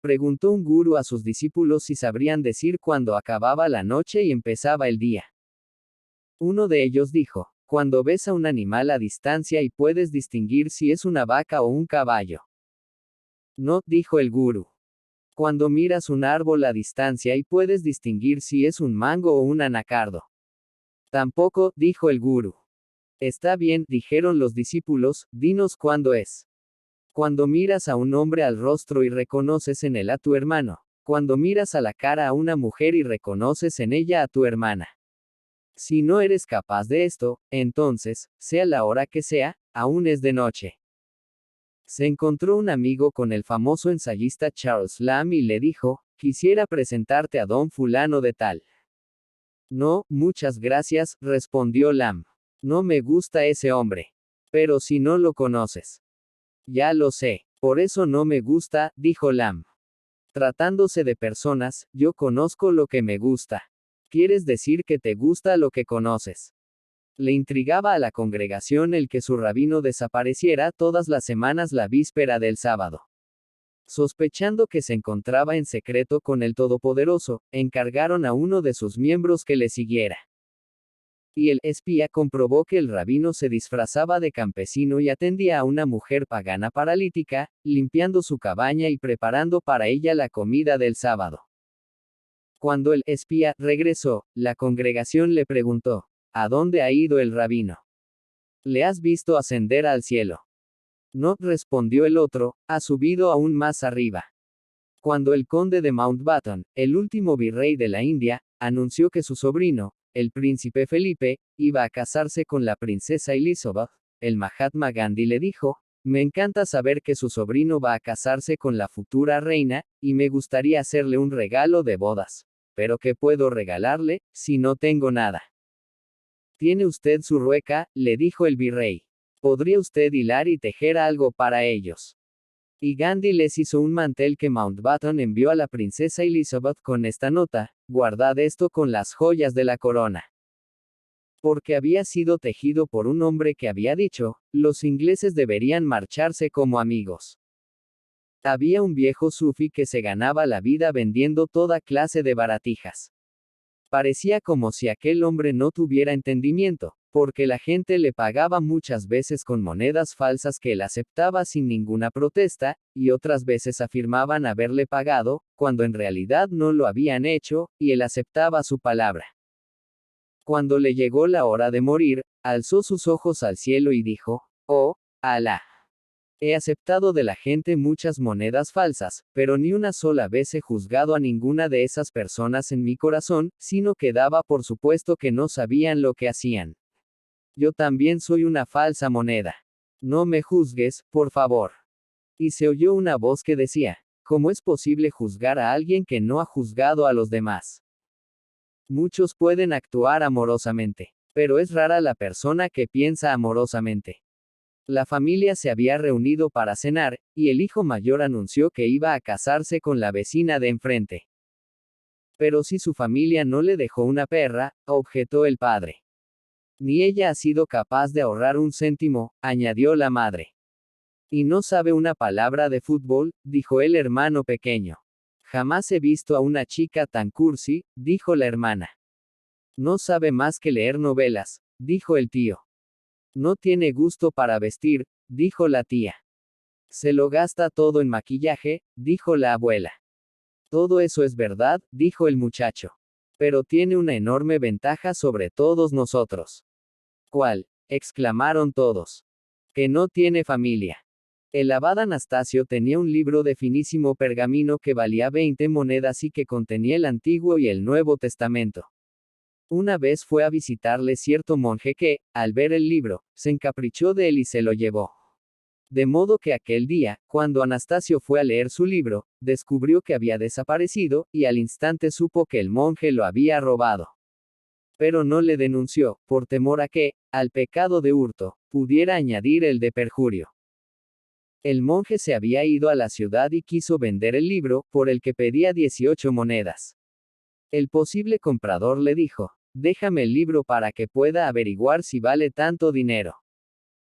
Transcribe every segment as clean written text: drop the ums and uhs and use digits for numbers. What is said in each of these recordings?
Preguntó un gurú a sus discípulos si sabrían decir cuándo acababa la noche y empezaba el día. Uno de ellos dijo, cuando ves a un animal a distancia y puedes distinguir si es una vaca o un caballo. No, dijo el gurú. Cuando miras un árbol a distancia y puedes distinguir si es un mango o un anacardo. Tampoco, dijo el gurú. Está bien, dijeron los discípulos, dinos cuándo es. Cuando miras a un hombre al rostro y reconoces en él a tu hermano. Cuando miras a la cara a una mujer y reconoces en ella a tu hermana. Si no eres capaz de esto, entonces, sea la hora que sea, aún es de noche. Se encontró un amigo con el famoso ensayista Charles Lamb y le dijo, quisiera presentarte a don fulano de tal. No, muchas gracias, respondió Lamb. No me gusta ese hombre. Pero si no lo conoces. Ya lo sé. Por eso no me gusta, dijo Lamb. Tratándose de personas, yo conozco lo que me gusta. ¿Quieres decir que te gusta lo que conoces? Le intrigaba a la congregación el que su rabino desapareciera todas las semanas la víspera del sábado. Sospechando que se encontraba en secreto con el Todopoderoso, encargaron a uno de sus miembros que le siguiera. Y el espía comprobó que el rabino se disfrazaba de campesino y atendía a una mujer pagana paralítica, limpiando su cabaña y preparando para ella la comida del sábado. Cuando el espía regresó, la congregación le preguntó, ¿a dónde ha ido el rabino? ¿Le has visto ascender al cielo? No, respondió el otro, ha subido aún más arriba. Cuando el conde de Mountbatten, el último virrey de la India, anunció que su sobrino, el príncipe Felipe, iba a casarse con la princesa Elizabeth, el Mahatma Gandhi le dijo, me encanta saber que su sobrino va a casarse con la futura reina, y me gustaría hacerle un regalo de bodas. Pero ¿qué puedo regalarle, si no tengo nada? ¿Tiene usted su rueca?, le dijo el virrey. ¿Podría usted hilar y tejer algo para ellos? Y Gandhi les hizo un mantel que Mountbatten envió a la princesa Elizabeth con esta nota, guardad esto con las joyas de la corona. Porque había sido tejido por un hombre que había dicho, los ingleses deberían marcharse como amigos. Había un viejo sufí que se ganaba la vida vendiendo toda clase de baratijas. Parecía como si aquel hombre no tuviera entendimiento, porque la gente le pagaba muchas veces con monedas falsas que él aceptaba sin ninguna protesta, y otras veces afirmaban haberle pagado, cuando en realidad no lo habían hecho, y él aceptaba su palabra. Cuando le llegó la hora de morir, alzó sus ojos al cielo y dijo, oh, Alá. He aceptado de la gente muchas monedas falsas, pero ni una sola vez he juzgado a ninguna de esas personas en mi corazón, sino que daba por supuesto que no sabían lo que hacían. Yo también soy una falsa moneda. No me juzgues, por favor. Y se oyó una voz que decía, ¿cómo es posible juzgar a alguien que no ha juzgado a los demás? Muchos pueden actuar amorosamente, pero es rara la persona que piensa amorosamente. La familia se había reunido para cenar, y el hijo mayor anunció que iba a casarse con la vecina de enfrente. Pero si su familia no le dejó una perra, objetó el padre. Ni ella ha sido capaz de ahorrar un céntimo, añadió la madre. Y no sabe una palabra de fútbol, dijo el hermano pequeño. Jamás he visto a una chica tan cursi, dijo la hermana. No sabe más que leer novelas, dijo el tío. No tiene gusto para vestir, dijo la tía. Se lo gasta todo en maquillaje, dijo la abuela. Todo eso es verdad, dijo el muchacho. Pero tiene una enorme ventaja sobre todos nosotros. ¿Cuál? Exclamaron todos. Que no tiene familia. El abad Anastasio tenía un libro de finísimo pergamino que valía 20 monedas y que contenía el Antiguo y el Nuevo Testamento. Una vez fue a visitarle cierto monje que, al ver el libro, se encaprichó de él y se lo llevó. De modo que aquel día, cuando Anastasio fue a leer su libro, descubrió que había desaparecido, y al instante supo que el monje lo había robado. Pero no le denunció, por temor a que, al pecado de hurto, pudiera añadir el de perjurio. El monje se había ido a la ciudad y quiso vender el libro, por el que pedía 18 monedas. El posible comprador le dijo, déjame el libro para que pueda averiguar si vale tanto dinero.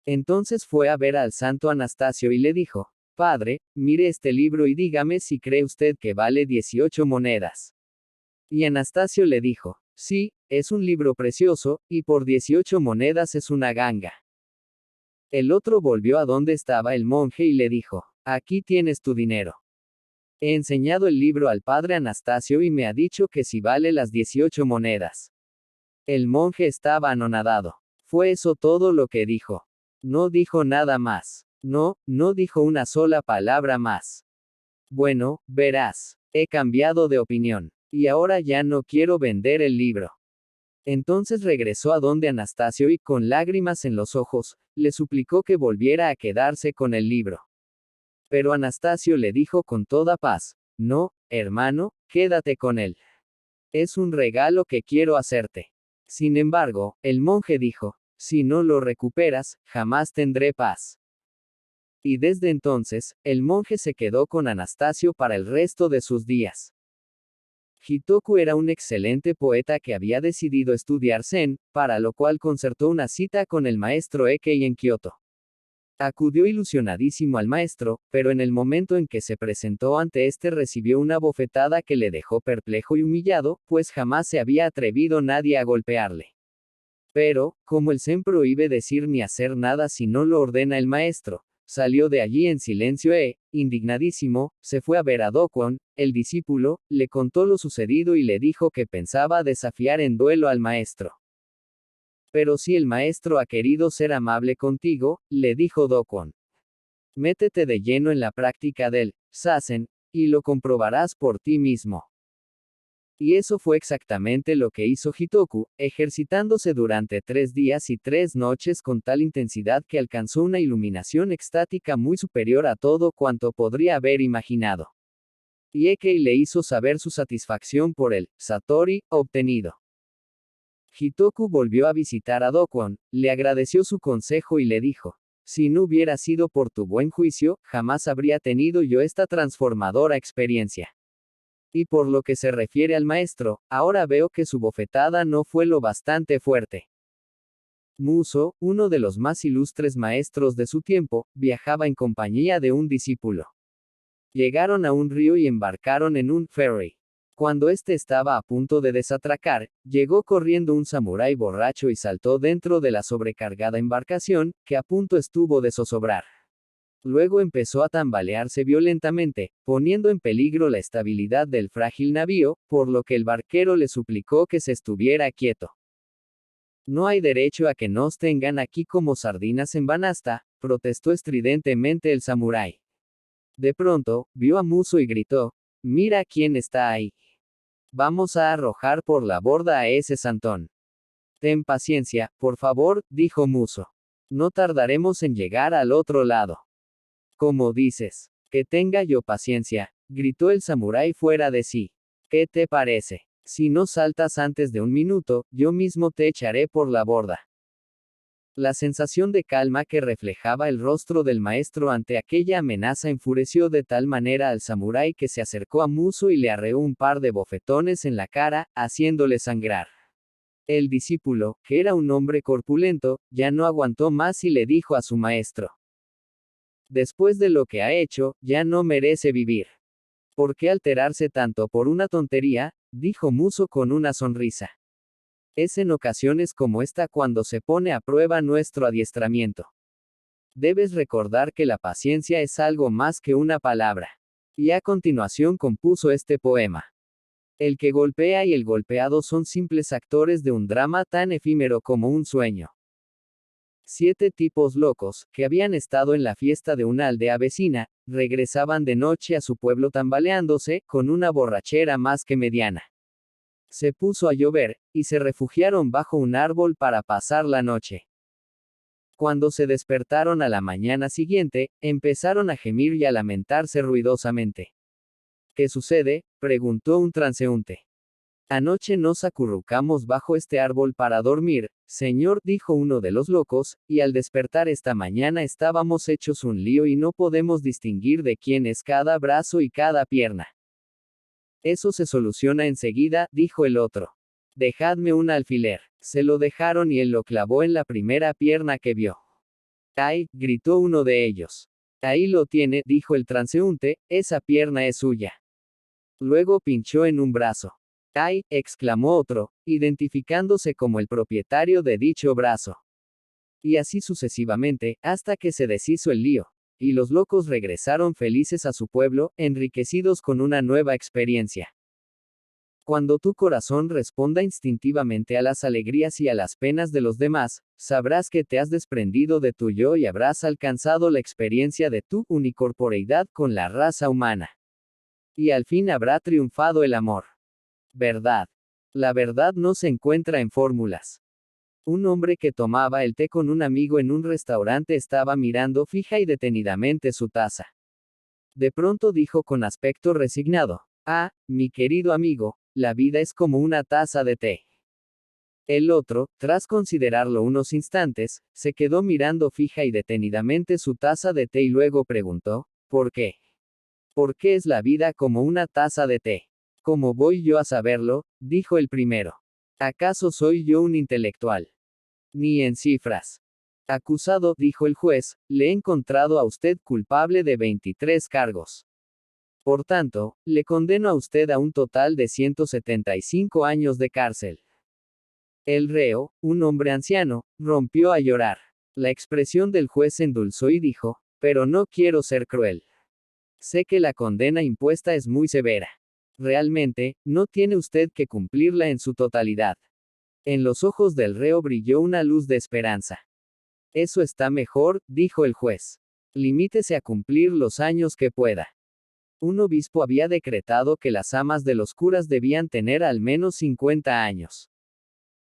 Entonces fue a ver al santo Anastasio y le dijo, Padre, mire este libro y dígame si cree usted que vale 18 monedas. Y Anastasio le dijo, sí, es un libro precioso, y por 18 monedas es una ganga. El otro volvió a donde estaba el monje y le dijo, aquí tienes tu dinero. He enseñado el libro al padre Anastasio y me ha dicho que si vale las 18 monedas. El monje estaba anonadado. Fue eso todo lo que dijo. No dijo nada más. No dijo una sola palabra más. Bueno, verás, he cambiado de opinión. Y ahora ya no quiero vender el libro. Entonces regresó a donde Anastasio y, con lágrimas en los ojos, le suplicó que volviera a quedarse con el libro. Pero Anastasio le dijo con toda paz, no, hermano, quédate con él. Es un regalo que quiero hacerte. Sin embargo, el monje dijo, si no lo recuperas, jamás tendré paz. Y desde entonces, el monje se quedó con Anastasio para el resto de sus días. Hitoku era un excelente poeta que había decidido estudiar Zen, para lo cual concertó una cita con el maestro Ekkei en Kioto. Acudió ilusionadísimo al maestro, pero en el momento en que se presentó ante este recibió una bofetada que le dejó perplejo y humillado, pues jamás se había atrevido nadie a golpearle. Pero, como el Zen prohíbe decir ni hacer nada si no lo ordena el maestro, salió de allí en silencio e, indignadísimo, se fue a ver a Dokwan, el discípulo, le contó lo sucedido y le dijo que pensaba desafiar en duelo al maestro. Pero si el maestro ha querido ser amable contigo, le dijo Dokwan. Métete de lleno en la práctica del Zazen, y lo comprobarás por ti mismo. Y eso fue exactamente lo que hizo Hitoku, ejercitándose durante 3 días y 3 noches con tal intensidad que alcanzó una iluminación extática muy superior a todo cuanto podría haber imaginado. Y Ekkei le hizo saber su satisfacción por el Satori obtenido. Hitoku volvió a visitar a Dokwan, le agradeció su consejo y le dijo, si no hubiera sido por tu buen juicio, jamás habría tenido yo esta transformadora experiencia. Y por lo que se refiere al maestro, ahora veo que su bofetada no fue lo bastante fuerte. Muso, uno de los más ilustres maestros de su tiempo, viajaba en compañía de un discípulo. Llegaron a un río y embarcaron en un ferry. Cuando éste estaba a punto de desatracar, llegó corriendo un samurái borracho y saltó dentro de la sobrecargada embarcación, que a punto estuvo de zozobrar. Luego empezó a tambalearse violentamente, poniendo en peligro la estabilidad del frágil navío, por lo que el barquero le suplicó que se estuviera quieto. No hay derecho a que nos tengan aquí como sardinas en banasta, protestó estridentemente el samurái. De pronto, vio a Muso y gritó, mira quién está ahí. Vamos a arrojar por la borda a ese santón. Ten paciencia, por favor, dijo Muso. No tardaremos en llegar al otro lado. Como dices, que tenga yo paciencia, gritó el samurái fuera de sí. ¿Qué te parece? Si no saltas antes de un minuto, yo mismo te echaré por la borda. La sensación de calma que reflejaba el rostro del maestro ante aquella amenaza enfureció de tal manera al samurái que se acercó a Muso y le arreó un par de bofetones en la cara, haciéndole sangrar. El discípulo, que era un hombre corpulento, ya no aguantó más y le dijo a su maestro. Después de lo que ha hecho, ya no merece vivir. ¿Por qué alterarse tanto por una tontería? Dijo Muso con una sonrisa. Es en ocasiones como esta cuando se pone a prueba nuestro adiestramiento. Debes recordar que la paciencia es algo más que una palabra. Y a continuación compuso este poema. El que golpea y el golpeado son simples actores de un drama tan efímero como un sueño. 7 tipos locos, que habían estado en la fiesta de una aldea vecina, regresaban de noche a su pueblo tambaleándose, con una borrachera más que mediana. Se puso a llover, y se refugiaron bajo un árbol para pasar la noche. Cuando se despertaron a la mañana siguiente, empezaron a gemir y a lamentarse ruidosamente. ¿Qué sucede?, preguntó un transeúnte. Anoche nos acurrucamos bajo este árbol para dormir, señor, dijo uno de los locos, y al despertar esta mañana estábamos hechos un lío y no podemos distinguir de quién es cada brazo y cada pierna. Eso se soluciona enseguida, dijo el otro. Dejadme un alfiler. Se lo dejaron y él lo clavó en la primera pierna que vio. ¡Ay!, gritó uno de ellos. Ahí lo tiene, dijo el transeúnte, esa pierna es suya. Luego pinchó en un brazo. ¡Ay!, exclamó otro, identificándose como el propietario de dicho brazo. Y así sucesivamente, hasta que se deshizo el lío, y los locos regresaron felices a su pueblo, enriquecidos con una nueva experiencia. Cuando tu corazón responda instintivamente a las alegrías y a las penas de los demás, sabrás que te has desprendido de tu yo y habrás alcanzado la experiencia de tu unicorporeidad con la raza humana. Y al fin habrá triunfado el amor. Verdad. La verdad no se encuentra en fórmulas. Un hombre que tomaba el té con un amigo en un restaurante estaba mirando fija y detenidamente su taza. De pronto dijo con aspecto resignado: «Ah, mi querido amigo, la vida es como una taza de té». El otro, tras considerarlo unos instantes, se quedó mirando fija y detenidamente su taza de té y luego preguntó: «¿Por qué? ¿Por qué es la vida como una taza de té?» «¿Cómo voy yo a saberlo?», dijo el primero. «¿Acaso soy yo un intelectual? Ni en cifras». «Acusado», dijo el juez, «le he encontrado a usted culpable de 23 cargos. Por tanto, le condeno a usted a un total de 175 años de cárcel». El reo, un hombre anciano, rompió a llorar. La expresión del juez se endulzó y dijo: «Pero no quiero ser cruel. Sé que la condena impuesta es muy severa. Realmente, no tiene usted que cumplirla en su totalidad». En los ojos del reo brilló una luz de esperanza. «Eso está mejor», dijo el juez. «Limítese a cumplir los años que pueda». Un obispo había decretado que las amas de los curas debían tener al menos 50 años.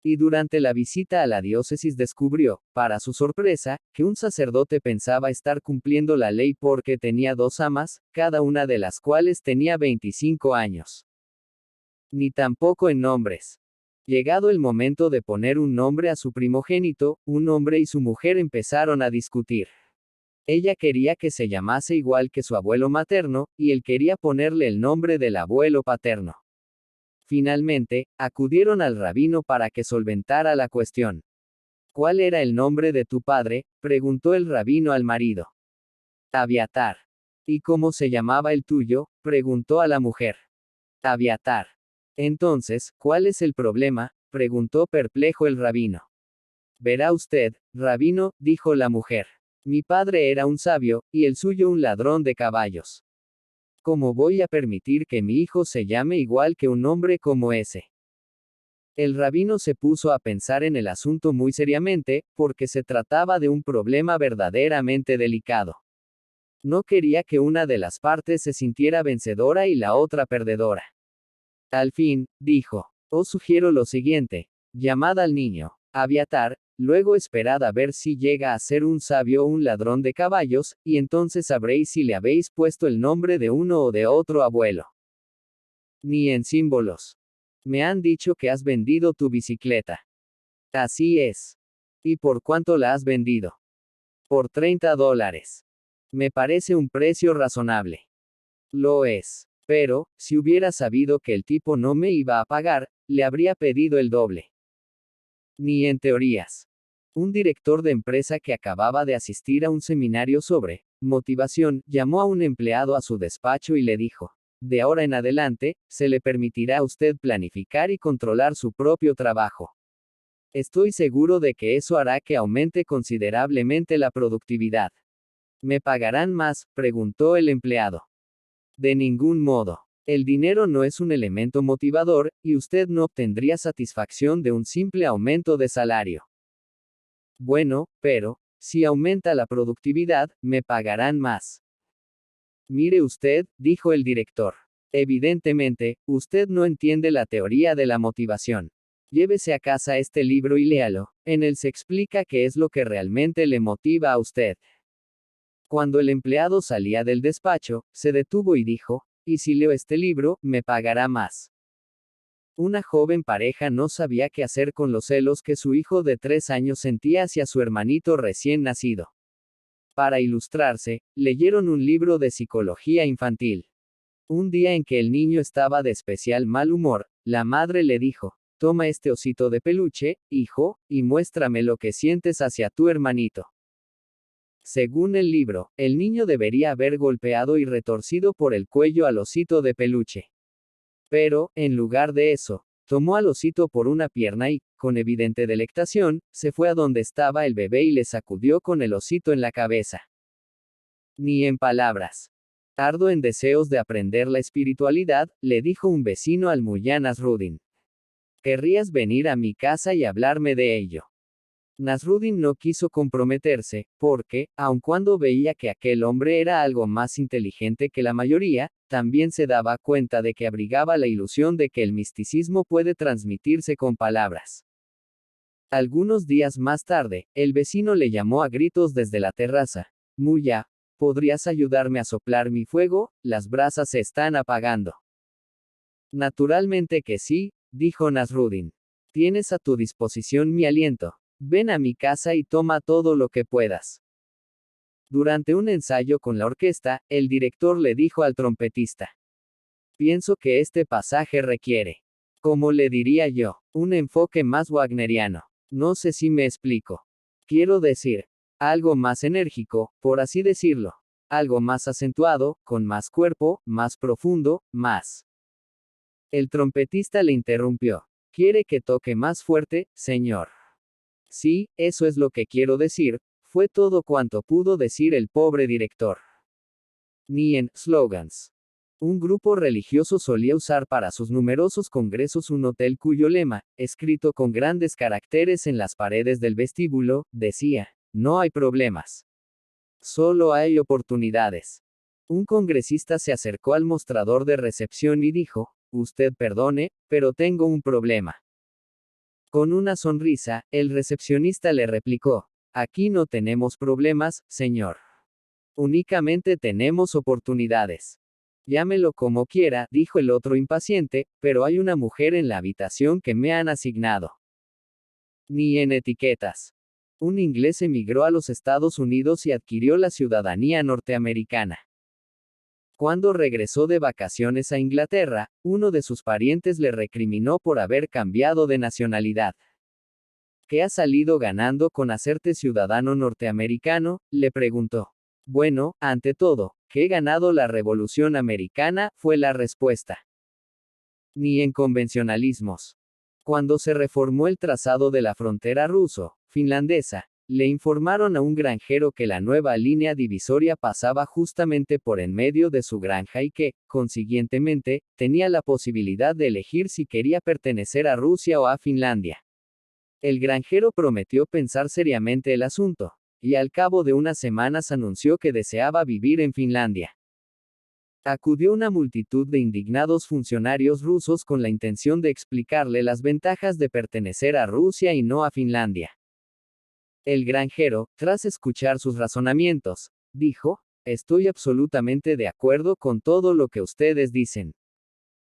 Y durante la visita a la diócesis descubrió, para su sorpresa, que un sacerdote pensaba estar cumpliendo la ley porque tenía 2 amas, cada una de las cuales tenía 25 años. Ni tampoco en nombres. Llegado el momento de poner un nombre a su primogénito, un hombre y su mujer empezaron a discutir. Ella quería que se llamase igual que su abuelo materno, y él quería ponerle el nombre del abuelo paterno. Finalmente, acudieron al rabino para que solventara la cuestión. «¿Cuál era el nombre de tu padre?», preguntó el rabino al marido. «Abiatar». «¿Y cómo se llamaba el tuyo?», preguntó a la mujer. «Abiatar». «Entonces, ¿cuál es el problema?», preguntó perplejo el rabino. «Verá usted, rabino», dijo la mujer. «Mi padre era un sabio, y el suyo un ladrón de caballos. ¿Cómo voy a permitir que mi hijo se llame igual que un hombre como ese?». El rabino se puso a pensar en el asunto muy seriamente, porque se trataba de un problema verdaderamente delicado. No quería que una de las partes se sintiera vencedora y la otra perdedora. Al fin, dijo: «Os sugiero lo siguiente: llamad al niño Abiatar, luego esperad a ver si llega a ser un sabio o un ladrón de caballos, y entonces sabréis si le habéis puesto el nombre de uno o de otro abuelo». «Ni en símbolos. Me han dicho que has vendido tu bicicleta». «Así es». «¿Y por cuánto la has vendido?». «Por $30. Me parece un precio razonable». «Lo es. Pero, si hubiera sabido que el tipo no me iba a pagar, le habría pedido el doble». «Ni en teorías». Un director de empresa que acababa de asistir a un seminario sobre motivación, llamó a un empleado a su despacho y le dijo: «De ahora en adelante, se le permitirá a usted planificar y controlar su propio trabajo. Estoy seguro de que eso hará que aumente considerablemente la productividad». «¿Me pagarán más?», preguntó el empleado. «De ningún modo. El dinero no es un elemento motivador, y usted no obtendría satisfacción de un simple aumento de salario». «Bueno, pero, si aumenta la productividad, me pagarán más». «Mire usted», dijo el director. «Evidentemente, usted no entiende la teoría de la motivación. Llévese a casa este libro y léalo. En él se explica qué es lo que realmente le motiva a usted». Cuando el empleado salía del despacho, se detuvo y dijo: «¿Y si leo este libro, me pagará más?». Una joven pareja no sabía qué hacer con los celos que su hijo de 3 años sentía hacia su hermanito recién nacido. Para ilustrarse, leyeron un libro de psicología infantil. Un día en que el niño estaba de especial mal humor, la madre le dijo: «Toma este osito de peluche, hijo, y muéstrame lo que sientes hacia tu hermanito». Según el libro, el niño debería haber golpeado y retorcido por el cuello al osito de peluche. Pero, en lugar de eso, tomó al osito por una pierna y, con evidente delectación, se fue a donde estaba el bebé y le sacudió con el osito en la cabeza. Ni en palabras. Ardo en deseos de aprender la espiritualidad, le dijo un vecino al Mullah Nasruddin. ¿Querrías venir a mi casa y hablarme de ello? Nasruddin no quiso comprometerse, porque, aun cuando veía que aquel hombre era algo más inteligente que la mayoría, también se daba cuenta de que abrigaba la ilusión de que el misticismo puede transmitirse con palabras. Algunos días más tarde, el vecino le llamó a gritos desde la terraza. Mullah, ¿podrías ayudarme a soplar mi fuego? Las brasas se están apagando. Naturalmente que sí, dijo Nasruddin. Tienes a tu disposición mi aliento. Ven a mi casa y toma todo lo que puedas. Durante un ensayo con la orquesta, el director le dijo al trompetista. Pienso que este pasaje requiere, como le diría yo, un enfoque más wagneriano. No sé si me explico. Quiero decir, algo más enérgico, por así decirlo. Algo más acentuado, con más cuerpo, más profundo, más. El trompetista le interrumpió. ¿Quiere que toque más fuerte, señor? Sí, eso es lo que quiero decir, fue todo cuanto pudo decir el pobre director. Ni en slogans. Un grupo religioso solía usar para sus numerosos congresos un hotel cuyo lema, escrito con grandes caracteres en las paredes del vestíbulo, decía, no hay problemas. Solo hay oportunidades. Un congresista se acercó al mostrador de recepción y dijo, usted perdone, pero tengo un problema. Con una sonrisa, el recepcionista le replicó, aquí no tenemos problemas, señor. Únicamente tenemos oportunidades. Llámelo como quiera, dijo el otro impaciente, pero hay una mujer en la habitación que me han asignado. Ni en etiquetas. Un inglés emigró a los Estados Unidos y adquirió la ciudadanía norteamericana. Cuando regresó de vacaciones a Inglaterra, uno de sus parientes le recriminó por haber cambiado de nacionalidad. ¿Qué has salido ganando con hacerte ciudadano norteamericano?, le preguntó. Bueno, ante todo, que he ganado la Revolución Americana, fue la respuesta. Ni en convencionalismos. Cuando se reformó el trazado de la frontera ruso-finlandesa, le informaron a un granjero que la nueva línea divisoria pasaba justamente por en medio de su granja y que, consiguientemente, tenía la posibilidad de elegir si quería pertenecer a Rusia o a Finlandia. El granjero prometió pensar seriamente el asunto, y al cabo de unas semanas anunció que deseaba vivir en Finlandia. Acudió una multitud de indignados funcionarios rusos con la intención de explicarle las ventajas de pertenecer a Rusia y no a Finlandia. El granjero, tras escuchar sus razonamientos, dijo, estoy absolutamente de acuerdo con todo lo que ustedes dicen.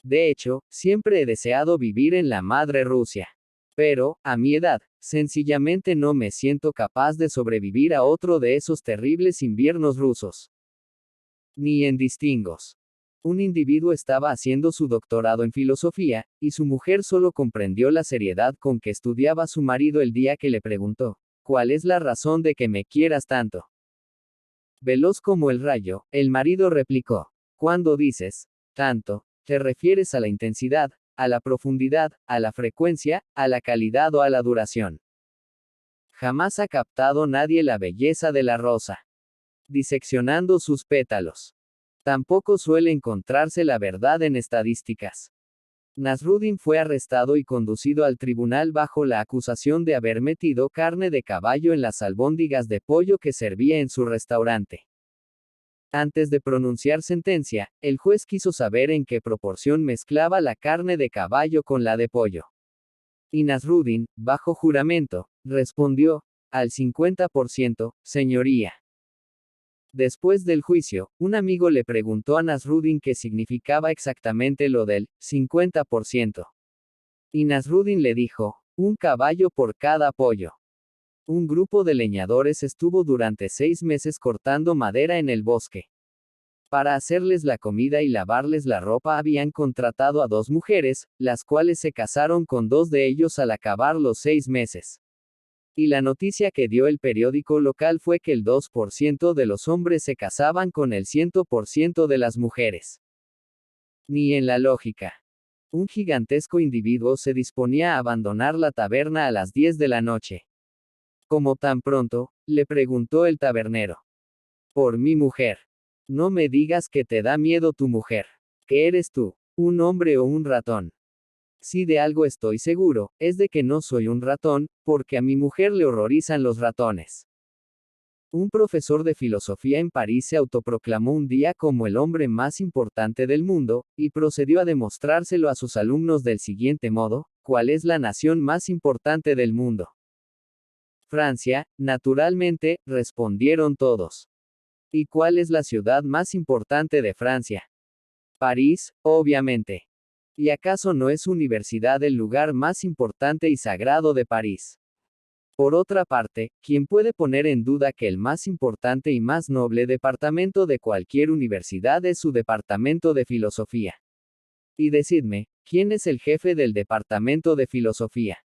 De hecho, siempre he deseado vivir en la madre Rusia. Pero, a mi edad, sencillamente no me siento capaz de sobrevivir a otro de esos terribles inviernos rusos. Ni en distingos. Un individuo estaba haciendo su doctorado en filosofía, y su mujer solo comprendió la seriedad con que estudiaba a su marido el día que le preguntó, ¿cuál es la razón de que me quieras tanto? Veloz como el rayo, el marido replicó, cuando dices, tanto, te refieres a la intensidad, a la profundidad, a la frecuencia, a la calidad o a la duración. Jamás ha captado nadie la belleza de la rosa, diseccionando sus pétalos. Tampoco suele encontrarse la verdad en estadísticas. Nasruddin fue arrestado y conducido al tribunal bajo la acusación de haber metido carne de caballo en las albóndigas de pollo que servía en su restaurante. Antes de pronunciar sentencia, el juez quiso saber en qué proporción mezclaba la carne de caballo con la de pollo. Y Nasruddin, bajo juramento, respondió, al 50%, señoría. Después del juicio, un amigo le preguntó a Nasruddin qué significaba exactamente lo del 50%. Y Nasruddin le dijo, un caballo por cada pollo. Un grupo de leñadores estuvo durante 6 meses cortando madera en el bosque. Para hacerles la comida y lavarles la ropa habían contratado a 2 mujeres, las cuales se casaron con 2 de ellos al acabar los 6 meses. Y la noticia que dio el periódico local fue que el 2% de los hombres se casaban con el 100% de las mujeres. Ni en la lógica. Un gigantesco individuo se disponía a abandonar la taberna a las 10 de la noche. ¿Cómo tan pronto?, le preguntó el tabernero. Por mi mujer. No me digas que te da miedo tu mujer. ¿Qué eres tú? ¿Un hombre o un ratón? Si de algo estoy seguro, es de que no soy un ratón, porque a mi mujer le horrorizan los ratones. Un profesor de filosofía en París se autoproclamó un día como el hombre más importante del mundo, y procedió a demostrárselo a sus alumnos del siguiente modo: ¿cuál es la nación más importante del mundo? Francia, naturalmente, respondieron todos. ¿Y cuál es la ciudad más importante de Francia? París, obviamente. ¿Y acaso no es universidad el lugar más importante y sagrado de París? Por otra parte, ¿quién puede poner en duda que el más importante y más noble departamento de cualquier universidad es su departamento de filosofía? Y decidme, ¿quién es el jefe del departamento de filosofía?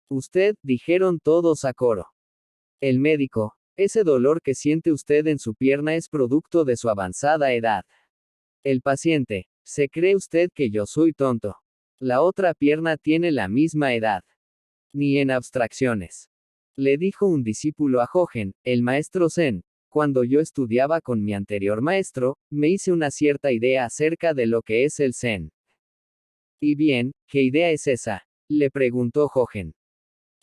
Usted, dijeron todos a coro. El médico. Ese dolor que siente usted en su pierna es producto de su avanzada edad. El paciente. ¿Se cree usted que yo soy tonto? La otra pierna tiene la misma edad. Ni en abstracciones. Le dijo un discípulo a Jochen, el maestro Zen: cuando yo estudiaba con mi anterior maestro, me hice una cierta idea acerca de lo que es el Zen. ¿Y bien, qué idea es esa?, le preguntó Jochen.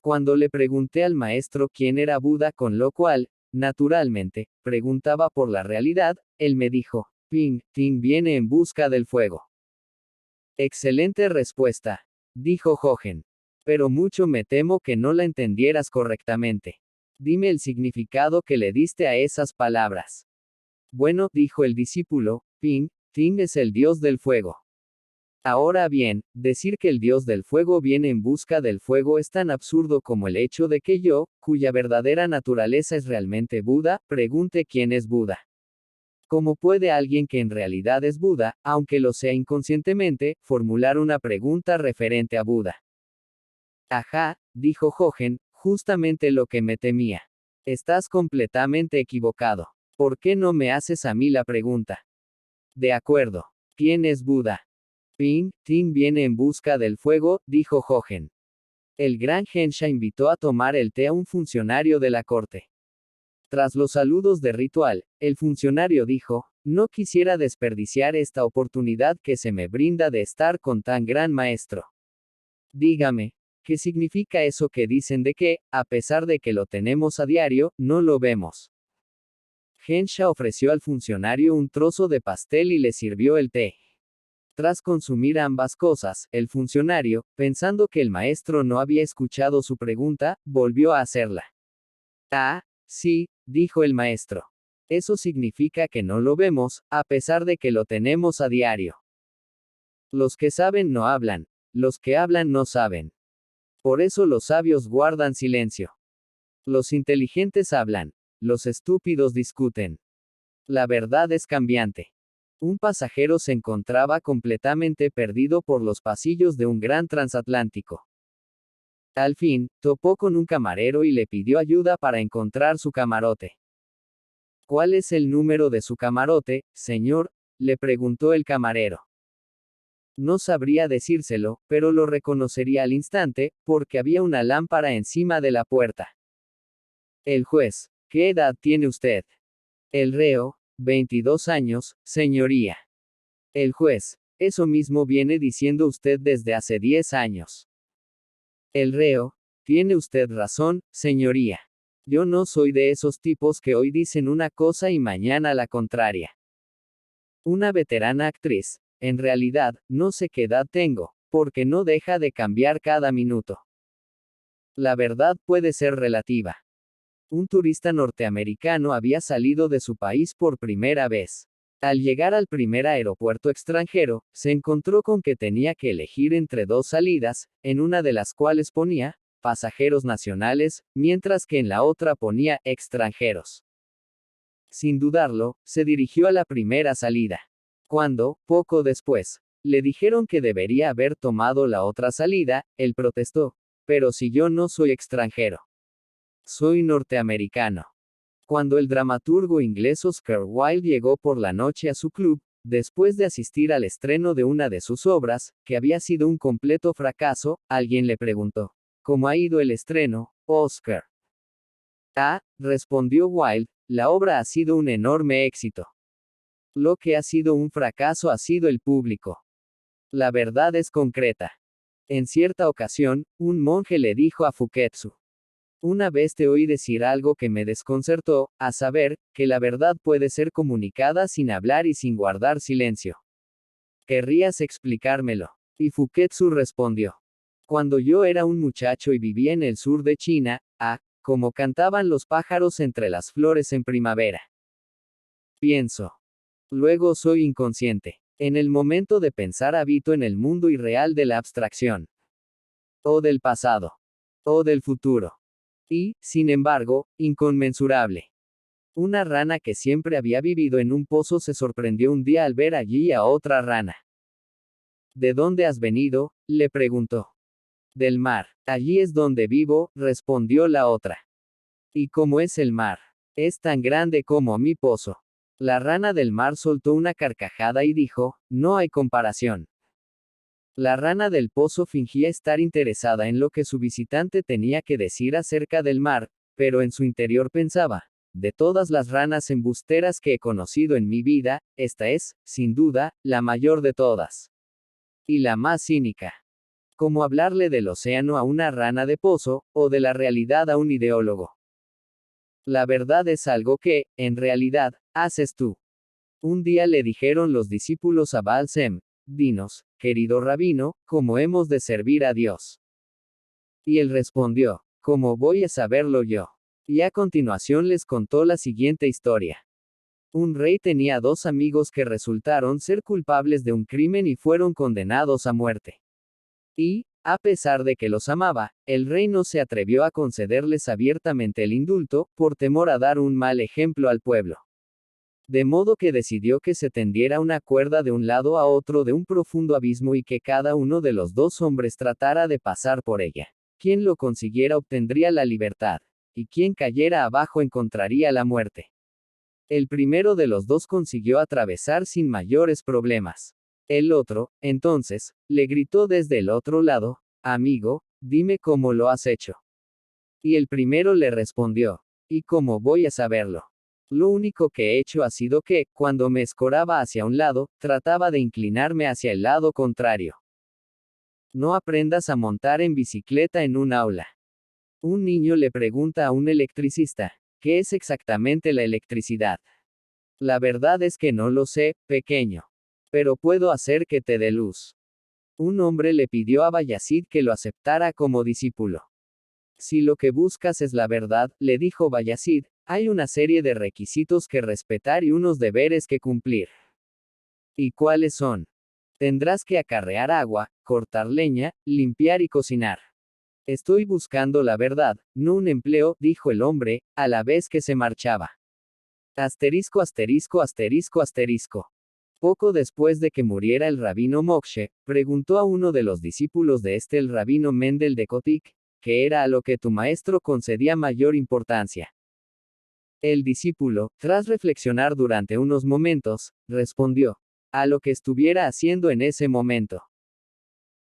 Cuando le pregunté al maestro quién era Buda, con lo cual, naturalmente, preguntaba por la realidad, él me dijo: Ping, Ting viene en busca del fuego. Excelente respuesta, dijo Jochen. Pero mucho me temo que no la entendieras correctamente. Dime el significado que le diste a esas palabras. Bueno, dijo el discípulo, Ping, Ting es el dios del fuego. Ahora bien, decir que el dios del fuego viene en busca del fuego es tan absurdo como el hecho de que yo, cuya verdadera naturaleza es realmente Buda, pregunte quién es Buda. ¿Cómo puede alguien que en realidad es Buda, aunque lo sea inconscientemente, formular una pregunta referente a Buda? Ajá, dijo Jochen, justamente lo que me temía. Estás completamente equivocado. ¿Por qué no me haces a mí la pregunta? De acuerdo. ¿Quién es Buda? Ping, Ting viene en busca del fuego, dijo Jochen. El gran Hensha invitó a tomar el té a un funcionario de la corte. Tras los saludos de ritual, el funcionario dijo: no quisiera desperdiciar esta oportunidad que se me brinda de estar con tan gran maestro. Dígame, ¿qué significa eso que dicen de que, a pesar de que lo tenemos a diario, no lo vemos? Hensha ofreció al funcionario un trozo de pastel y le sirvió el té. Tras consumir ambas cosas, el funcionario, pensando que el maestro no había escuchado su pregunta, volvió a hacerla. Ah, sí, dijo el maestro. Eso significa que no lo vemos, a pesar de que lo tenemos a diario. Los que saben no hablan, los que hablan no saben. Por eso los sabios guardan silencio. Los inteligentes hablan, los estúpidos discuten. La verdad es cambiante. Un pasajero se encontraba completamente perdido por los pasillos de un gran transatlántico. Al fin, topó con un camarero y le pidió ayuda para encontrar su camarote. ¿Cuál es el número de su camarote, señor?, le preguntó el camarero. No sabría decírselo, pero lo reconocería al instante, porque había una lámpara encima de la puerta. El juez: ¿qué edad tiene usted? El reo: 22 años, señoría. El juez: eso mismo viene diciendo usted desde hace 10 años. El reo: tiene usted razón, señoría. Yo no soy de esos tipos que hoy dicen una cosa y mañana la contraria. Una veterana actriz: en realidad, no sé qué edad tengo, porque no deja de cambiar cada minuto. La verdad puede ser relativa. Un turista norteamericano había salido de su país por primera vez. Al llegar al primer aeropuerto extranjero, se encontró con que tenía que elegir entre dos salidas, en una de las cuales ponía pasajeros nacionales, mientras que en la otra ponía extranjeros. Sin dudarlo, se dirigió a la primera salida. Cuando, poco después, le dijeron que debería haber tomado la otra salida, él protestó: pero si yo no soy extranjero. Soy norteamericano. Cuando el dramaturgo inglés Oscar Wilde llegó por la noche a su club, después de asistir al estreno de una de sus obras, que había sido un completo fracaso, alguien le preguntó, ¿cómo ha ido el estreno, Oscar? Ah, respondió Wilde, la obra ha sido un enorme éxito. Lo que ha sido un fracaso ha sido el público. La verdad es concreta. En cierta ocasión, un monje le dijo a Fuketsu, una vez te oí decir algo que me desconcertó, a saber, que la verdad puede ser comunicada sin hablar y sin guardar silencio. ¿Querrías explicármelo? Y Fuketsu respondió. Cuando yo era un muchacho y vivía en el sur de China, como cantaban los pájaros entre las flores en primavera. Pienso. Luego soy inconsciente. En el momento de pensar habito en el mundo irreal de la abstracción. O del pasado. O del futuro. Y, sin embargo, inconmensurable. Una rana que siempre había vivido en un pozo se sorprendió un día al ver allí a otra rana. ¿De dónde has venido?, le preguntó. Del mar. Allí es donde vivo, respondió la otra. ¿Y cómo es el mar? Es tan grande como mi pozo. La rana del mar soltó una carcajada y dijo, no hay comparación. La rana del pozo fingía estar interesada en lo que su visitante tenía que decir acerca del mar, pero en su interior pensaba, de todas las ranas embusteras que he conocido en mi vida, esta es, sin duda, la mayor de todas. Y la más cínica. Como hablarle del océano a una rana de pozo, o de la realidad a un ideólogo. La verdad es algo que, en realidad, haces tú. Un día le dijeron los discípulos a Baal Sem, dinos, querido rabino, ¿cómo hemos de servir a Dios? Y él respondió, ¿cómo voy a saberlo yo? Y a continuación les contó la siguiente historia. Un rey tenía dos amigos que resultaron ser culpables de un crimen y fueron condenados a muerte. Y, a pesar de que los amaba, el rey no se atrevió a concederles abiertamente el indulto, por temor a dar un mal ejemplo al pueblo. De modo que decidió que se tendiera una cuerda de un lado a otro de un profundo abismo y que cada uno de los dos hombres tratara de pasar por ella. Quien lo consiguiera obtendría la libertad, y quien cayera abajo encontraría la muerte. El primero de los dos consiguió atravesar sin mayores problemas. El otro, entonces, le gritó desde el otro lado, amigo, dime cómo lo has hecho. Y el primero le respondió, ¿y cómo voy a saberlo? Lo único que he hecho ha sido que, cuando me escoraba hacia un lado, trataba de inclinarme hacia el lado contrario. No aprendas a montar en bicicleta en un aula. Un niño le pregunta a un electricista, ¿qué es exactamente la electricidad? La verdad es que no lo sé, pequeño. Pero puedo hacer que te dé luz. Un hombre le pidió a Bayazid que lo aceptara como discípulo. Si lo que buscas es la verdad, le dijo Bayazid, hay una serie de requisitos que respetar y unos deberes que cumplir. ¿Y cuáles son? Tendrás que acarrear agua, cortar leña, limpiar y cocinar. Estoy buscando la verdad, no un empleo, dijo el hombre, a la vez que se marchaba. Asterisco asterisco asterisco asterisco. Poco después de que muriera el rabino Mokshe, preguntó a uno de los discípulos de el rabino Mendel de Kotik, que era a lo que tu maestro concedía mayor importancia. El discípulo, tras reflexionar durante unos momentos, respondió, a lo que estuviera haciendo en ese momento.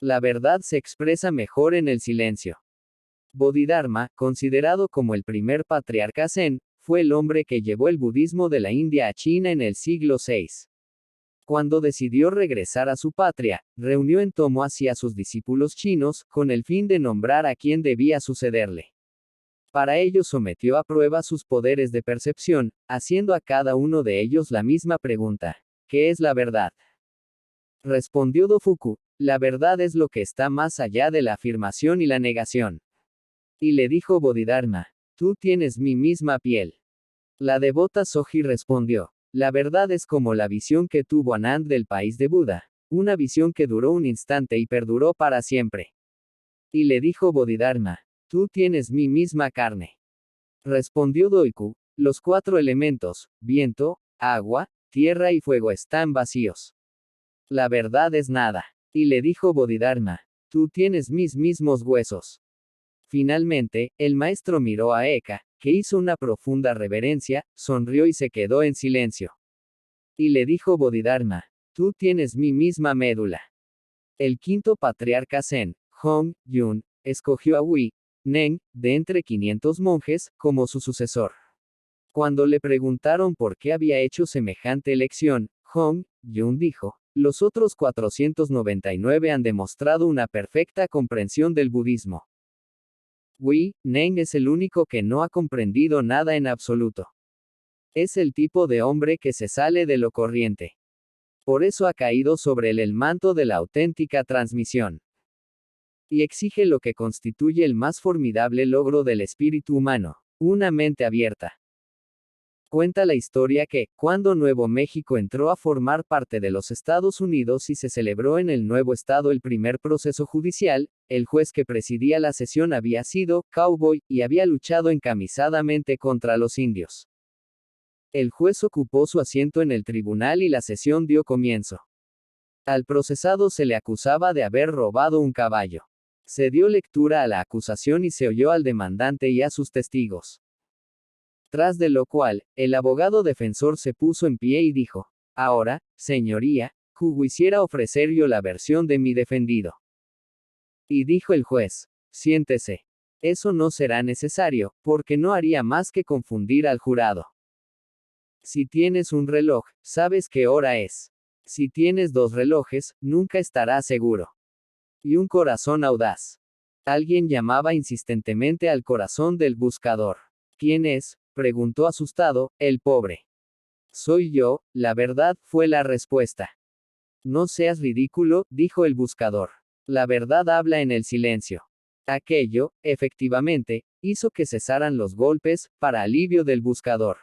La verdad se expresa mejor en el silencio. Bodhidharma, considerado como el primer patriarca Zen, fue el hombre que llevó el budismo de la India a China en el siglo VI. Cuando decidió regresar a su patria, reunió en Tomoashi a sus discípulos chinos, con el fin de nombrar a quien debía sucederle. Para ello sometió a prueba sus poderes de percepción, haciendo a cada uno de ellos la misma pregunta: ¿qué es la verdad? Respondió Dofuku: la verdad es lo que está más allá de la afirmación y la negación. Y le dijo Bodhidharma: tú tienes mi misma piel. La devota Soji respondió: la verdad es como la visión que tuvo Anand del país de Buda, una visión que duró un instante y perduró para siempre. Y le dijo Bodhidharma: tú tienes mi misma carne. Respondió Doiku: los cuatro elementos, viento, agua, tierra y fuego están vacíos. La verdad es nada. Y le dijo Bodhidharma: tú tienes mis mismos huesos. Finalmente, el maestro miró a Eka, que hizo una profunda reverencia, sonrió y se quedó en silencio. Y le dijo Bodhidharma, tú tienes mi misma médula. El quinto patriarca Zen, Hong Yun, escogió a Wei Neng, de entre 500 monjes, como su sucesor. Cuando le preguntaron por qué había hecho semejante elección, Hong Yun dijo, los otros 499 han demostrado una perfecta comprensión del budismo. Wei Neng es el único que no ha comprendido nada en absoluto. Es el tipo de hombre que se sale de lo corriente. Por eso ha caído sobre él el manto de la auténtica transmisión. Y exige lo que constituye el más formidable logro del espíritu humano, una mente abierta. Cuenta la historia que, cuando Nuevo México entró a formar parte de los Estados Unidos y se celebró en el nuevo estado el primer proceso judicial, el juez que presidía la sesión había sido cowboy y había luchado encamisadamente contra los indios. El juez ocupó su asiento en el tribunal y la sesión dio comienzo. Al procesado se le acusaba de haber robado un caballo. Se dio lectura a la acusación y se oyó al demandante y a sus testigos. Tras de lo cual, el abogado defensor se puso en pie y dijo, ahora, señoría, quisiera ofrecer yo la versión de mi defendido. Y dijo el juez, siéntese. Eso no será necesario, porque no haría más que confundir al jurado. Si tienes un reloj, sabes qué hora es. Si tienes 2 relojes, nunca estarás seguro. Y un corazón audaz. Alguien llamaba insistentemente al corazón del buscador. ¿Quién es?, preguntó asustado, el pobre. Soy yo, la verdad, fue la respuesta. No seas ridículo, dijo el buscador. La verdad habla en el silencio. Aquello, efectivamente, hizo que cesaran los golpes, para alivio del buscador.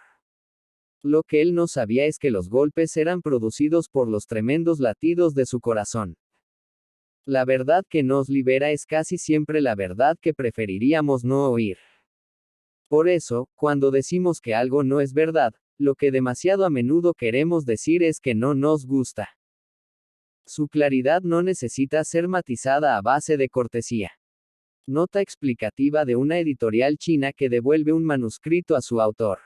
Lo que él no sabía es que los golpes eran producidos por los tremendos latidos de su corazón. La verdad que nos libera es casi siempre la verdad que preferiríamos no oír. Por eso, cuando decimos que algo no es verdad, lo que demasiado a menudo queremos decir es que no nos gusta. Su claridad no necesita ser matizada a base de cortesía. Nota explicativa de una editorial china que devuelve un manuscrito a su autor.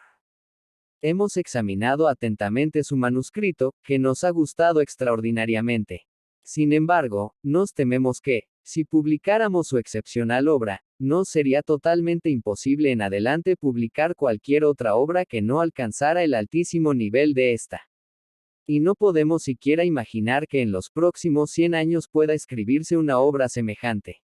Hemos examinado atentamente su manuscrito, que nos ha gustado extraordinariamente. Sin embargo, nos tememos que, si publicáramos su excepcional obra, nos sería totalmente imposible en adelante publicar cualquier otra obra que no alcanzara el altísimo nivel de esta. Y no podemos siquiera imaginar que en los próximos 100 años pueda escribirse una obra semejante.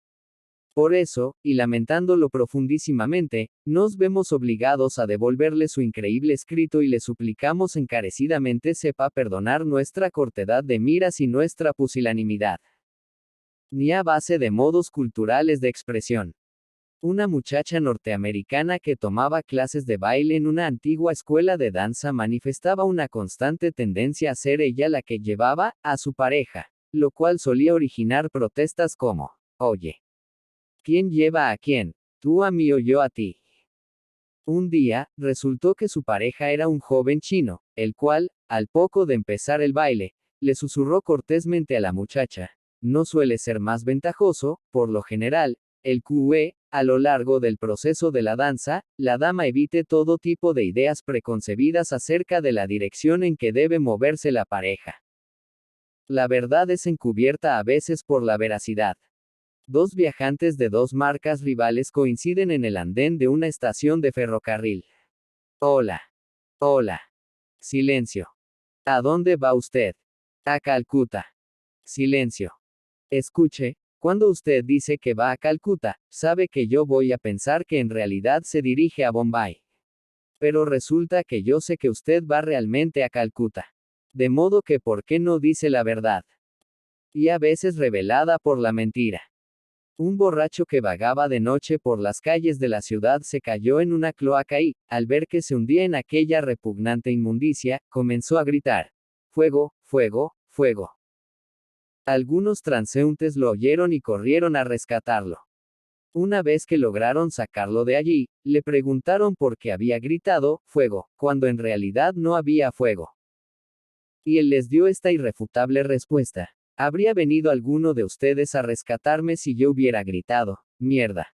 Por eso, y lamentándolo profundísimamente, nos vemos obligados a devolverle su increíble escrito y le suplicamos encarecidamente sepa perdonar nuestra cortedad de miras y nuestra pusilanimidad. Ni a base de modos culturales de expresión. Una muchacha norteamericana que tomaba clases de baile en una antigua escuela de danza manifestaba una constante tendencia a ser ella la que llevaba a su pareja, lo cual solía originar protestas como, oye, ¿quién lleva a quién? ¿Tú a mí o yo a ti? Un día, resultó que su pareja era un joven chino, el cual, al poco de empezar el baile, le susurró cortésmente a la muchacha. No suele ser más ventajoso, por lo general, el QE, a lo largo del proceso de la danza, la dama evite todo tipo de ideas preconcebidas acerca de la dirección en que debe moverse la pareja. La verdad es encubierta a veces por la veracidad. 2 viajantes de 2 marcas rivales coinciden en el andén de una estación de ferrocarril. Hola. Hola. Silencio. ¿A dónde va usted? A Calcuta. Silencio. Escuche, cuando usted dice que va a Calcuta, sabe que yo voy a pensar que en realidad se dirige a Bombay. Pero resulta que yo sé que usted va realmente a Calcuta. De modo que ¿por qué no dice la verdad? Y a veces revelada por la mentira. Un borracho que vagaba de noche por las calles de la ciudad se cayó en una cloaca y, al ver que se hundía en aquella repugnante inmundicia, comenzó a gritar: ¡Fuego, fuego, fuego! Algunos transeúntes lo oyeron y corrieron a rescatarlo. Una vez que lograron sacarlo de allí, le preguntaron por qué había gritado «fuego», cuando en realidad no había fuego. Y él les dio esta irrefutable respuesta: ¿habría venido alguno de ustedes a rescatarme si yo hubiera gritado «mierda»?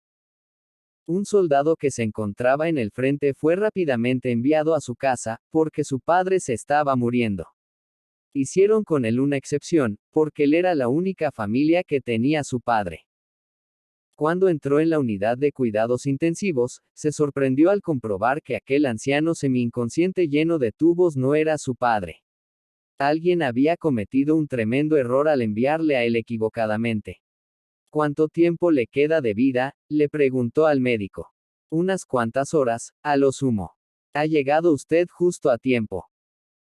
Un soldado que se encontraba en el frente fue rápidamente enviado a su casa, porque su padre se estaba muriendo. Hicieron con él una excepción, porque él era la única familia que tenía su padre. Cuando entró en la unidad de cuidados intensivos, se sorprendió al comprobar que aquel anciano semi-inconsciente lleno de tubos no era su padre. Alguien había cometido un tremendo error al enviarle a él equivocadamente. ¿Cuánto tiempo le queda de vida?, le preguntó al médico. Unas cuantas horas, a lo sumo. Ha llegado usted justo a tiempo.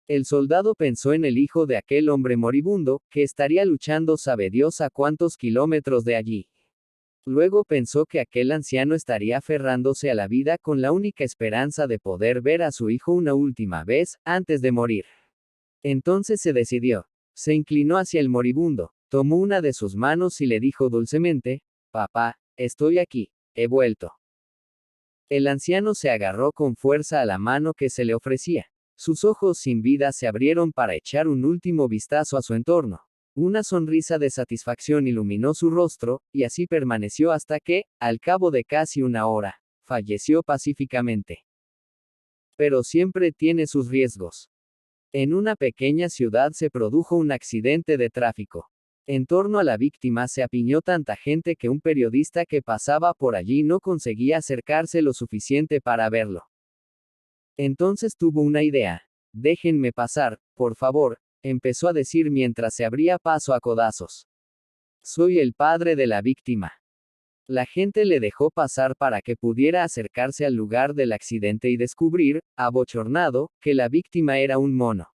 El soldado pensó en el hijo de aquel hombre moribundo, que estaría luchando sabe Dios a cuántos kilómetros de allí. Luego pensó que aquel anciano estaría aferrándose a la vida con la única esperanza de poder ver a su hijo una última vez, antes de morir. Entonces se decidió. Se inclinó hacia el moribundo, tomó una de sus manos y le dijo dulcemente: «Papá, estoy aquí, he vuelto». El anciano se agarró con fuerza a la mano que se le ofrecía. Sus ojos sin vida se abrieron para echar un último vistazo a su entorno. Una sonrisa de satisfacción iluminó su rostro, y así permaneció hasta que, al cabo de casi una hora, falleció pacíficamente. Pero siempre tiene sus riesgos. En una pequeña ciudad se produjo un accidente de tráfico. En torno a la víctima se apiñó tanta gente que un periodista que pasaba por allí no conseguía acercarse lo suficiente para verlo. Entonces tuvo una idea. «Déjenme pasar, por favor», empezó a decir mientras se abría paso a codazos. «Soy el padre de la víctima». La gente le dejó pasar para que pudiera acercarse al lugar del accidente y descubrir, abochornado, que la víctima era un mono.